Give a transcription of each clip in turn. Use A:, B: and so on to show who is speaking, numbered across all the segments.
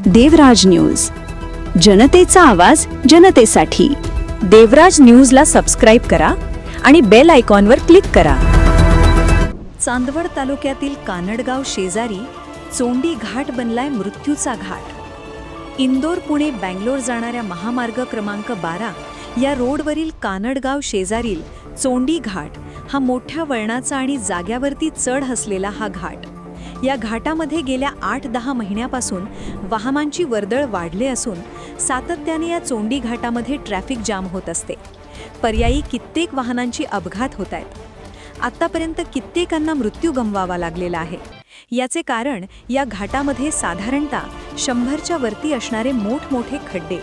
A: देवराज news, जनतेचा आवाज जनतेसाठी। देवराज न्यूजला सबस्क्राइब करा आणि बेल आयकॉनवर क्लिक करा। चांदवड तालुक्यातील कानडगाव शेजारी चोंडी घाट बनलाय मृत्यूचा घाट। इंदोर पुणे बँगलोर जाणाऱ्या महामार्ग क्रमांक 12 या रोडवरील कानडगाव शेजारील चोंडी घाट हा मोठ्या वळणाचा आणि जाग्यावरती चढ असलेला हा घाट। या घाटामध्ये गेल्या 8-10 महिन्यापासून वाहनांची वर्दळ वाढले असून सातत्याने या चोंडी घाटामध्ये ट्रॅफिक जाम होत असते। पर्यायी कित्येक वाहनांची अपघात होत आहेत। आतापर्यंत कित्येकांना मृत्यू गमवावा लागलेला आहे। याचे कारण या घाटामध्ये साधारणतः 100च्या वरती असणारे मोठमोठे खड्डे।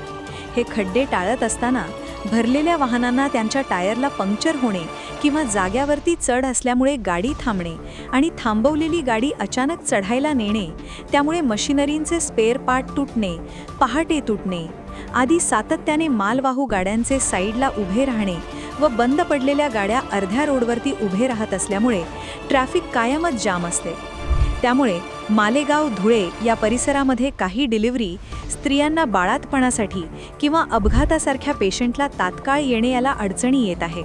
A: हे खड्डे टाळत असताना भरलेल्या वाहनांना त्यांच्या टायरला पंक्चर होणे किंवा जाग्यावरती चढ असल्यामुळे गाडी थांबणे आणि थांबवलेली गाडी अचानक चढायला नेणे, त्यामुळे मशिनरींचे स्पेअर पार्ट तुटणे, पहाटे तुटणे आदी सातत्याने मालवाहू गाड्यांचे साईडला उभे राहणे व बंद पडलेल्या गाड्या अर्ध्या रोडवरती उभे राहत असल्यामुळे ट्रॅफिक कायमच जाम असते। त्यामुळे मालेगाव धुळे या परिसरामध्ये काही डिलिव्हरी स्त्रियांना बाळातपणासाठी किंवा अपघातासारख्या पेशंटला तात्काळ येणे याला अडचणी येत आहे।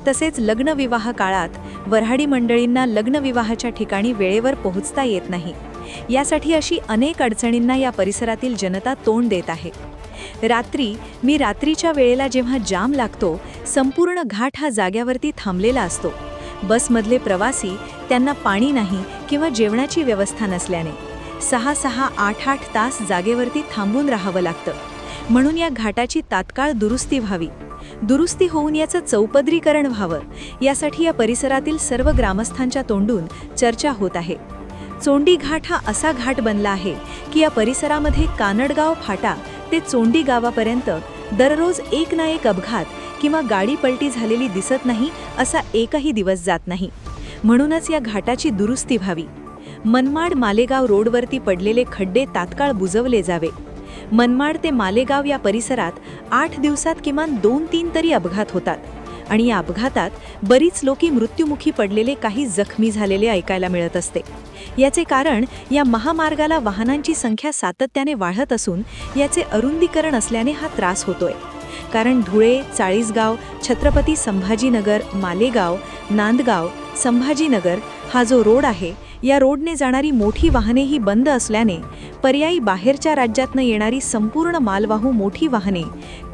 A: तसेच लग्नविवाह काळात वऱ्हाडी मंडळींना लग्नविवाहाच्या ठिकाणी वेळेवर पोहोचता येत नाही। यासाठी अशी अनेक अडचणींना या परिसरातील जनता तोंड देत आहे। रात्रीच्या वेळेला जेव्हा जाम लागतो, संपूर्ण घाट हा जाग्यावरती थांबलेला असतो। बसमधले प्रवासी त्यांना पाणी नाही किंवा जेवणाची व्यवस्था नसल्याने 6-6, 8-8 तास जागेवरती थांबून राहावं लागतं। म्हणून या घाटाची तात्काळ दुरुस्ती होऊन याचं चौपदरीकरण व्हावं, यासाठी या परिसरातील सर्व ग्रामस्थांच्या तोंडून चर्चा होत आहे। चोंडी घाट हा असा घाट बनला आहे की या परिसरामध्ये कानडगाव फाटा ते चोंडी गावापर्यंत दररोज एक ना एक अपघात किंवा गाडी पलटी झालेली दिसत नाही असा एकही दिवस जात नाही। म्हणूनच या घाटाची दुरुस्ती व्हावी। मनमाड मालेगाव रोडवरती पडलेले खड्डे तात्काळ बुजवले जावे। मनमाड ते मालेगाव या परिसरात 8 दिवसात किमान 2-3 तरी अपघात होतात आणि या अपघातात बरीच लोकी मृत्युमुखी पडलेले, काही जखमी झालेले ऐकायला मिळत असते। याचे कारण या महामार्गाला वाहनांची संख्या सातत्याने वाढत असून याचे अरुंदीकरण असल्याने हा त्रास होतोय। कारण धुळे, चाळीसगाव, छत्रपती संभाजीनगर, मालेगाव, नांदगाव, संभाजीनगर हा जो रोड आहे, या रोडने जाणारी मोठी वाहनेही बंद असल्याने पर्यायी बाहेरच्या राज्यातनं येणारी संपूर्ण मालवाहू मोठी वाहने,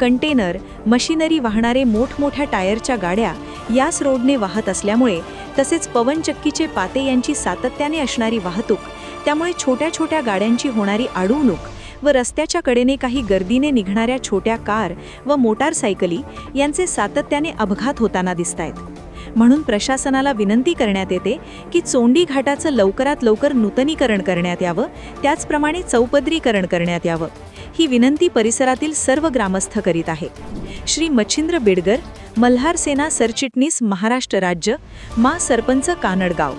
A: कंटेनर, मशिनरी वाहणारे मोठमोठ्या टायरच्या गाड्या याच रोडने वाहत असल्यामुळे, तसेच पवनचक्कीचे पाते यांची सातत्याने असणारी वाहतूक, त्यामुळे छोट्या गाड्यांची होणारी अडवणूक व रस्त्याच्या कडेने काही गर्दीने निघणाऱ्या छोट्या कार व मोटारसायकली यांचे सातत्याने अपघात होताना दिसतायत। म्हणून प्रशासनाला विनंती करण्यात येते की चोंडी घाटाचं लवकरात लवकर नूतनीकरण करण्यात यावं, त्याचप्रमाणे चौपदरीकरण करण्यात यावं। ही विनंती परिसरातील सर्व ग्रामस्थ करीत आहे। श्री मच्छिंद्र बिडगर, मल्हार सेना सरचिटणीस, महाराष्ट्र राज्य, मा सरपंच, कानडगाव।